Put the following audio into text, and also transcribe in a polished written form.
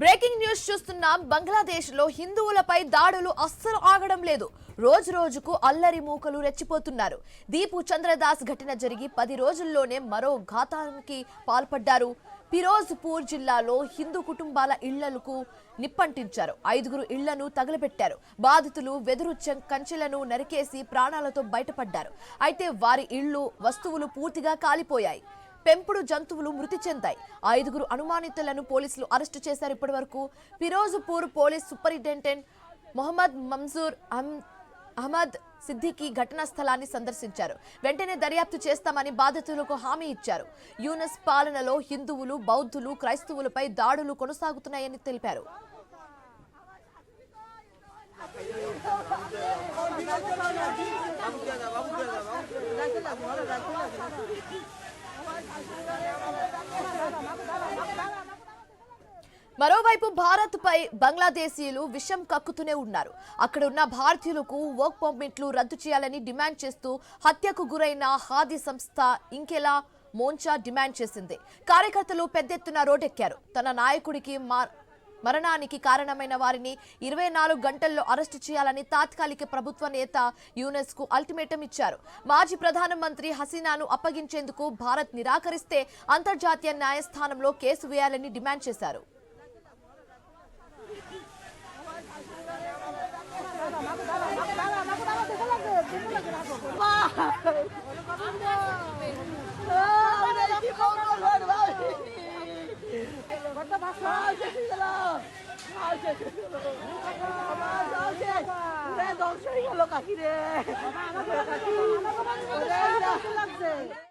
Breaking news చూస్తున్నాం. బంగ్లాదేశ్ లో హిందువులపై దాడులు అస్సలు ఆగడం లేదు. రోజు రోజుకు అల్లరి మూకలు రెచ్చిపోతున్నారు. దీపు చంద్రదాస్ ఘటన జరిగి 10 రోజుల్లోనే మరో ఘాతానికి పాల్పడ్డారు. ఫిరోజ్పూర్ జిల్లాలో హిందూ కుటుంబాల ఇళ్లకు నిప్పంటించారు. 5గురు ఇళ్లను తగలబెట్టారు. బాధితులు వెదురు కంచెలను నరికేసి ప్రాణాలతో బయటపడ్డారు. అయితే వారి ఇళ్లు, వస్తువులు పూర్తిగా కాలిపోయాయి. పెంపుడు జంతువులు మృతి చెందాయి. 5గురు అనుమానితులను పోలీసులు అరెస్టు చేశారు. ఇప్పటివరకు ఫిరోజ్పూర్ పోలీస్ సూపరింటెండెంట్ మొహమ్మద్ మంజూర్ అహ్మద్ సిద్దికి ఘటనా స్థలాన్ని సందర్శించారు. వెంటనే దర్యాప్తు చేస్తామని బాధితులకు హామీ ఇచ్చారు. యూనస్ పాలనలో హిందువులు, బౌద్ధులు, క్రైస్తవులపై దాడులు కొనసాగుతున్నాయని తెలిపారు. మరోవైపు భారత్ పై బంగ్లాదేశీయులు విషం కక్కుతూనే ఉన్నారు. అక్కడ ఉన్న భారతీయులకు వర్క్ పర్మిట్లు రద్దు చేయాలని డిమాండ్ చేస్తూ హత్యకు గురైన హాదీ సంస్థ ఇంకెలా మోర్చా డిమాండ్ చేసింది. కార్యకర్తలు పెద్ద ఎత్తున రోడ్డెక్కారు. తన నాయకుడికి మరణానికి కారణమైన వారిని 24 గంటల్లో అరెస్టు చేయాలని తాత్కాలిక ప్రభుత్వ నేత యూనస్ కు అల్టిమేటం ఇచ్చారు. మాజీ ప్రధానమంత్రి హసీనాను అప్పగించేందుకు భారత్ నిరాకరిస్తే అంతర్జాతీయ న్యాయస్థానంలో కేసు వేయాలని డిమాండ్ చేశారు.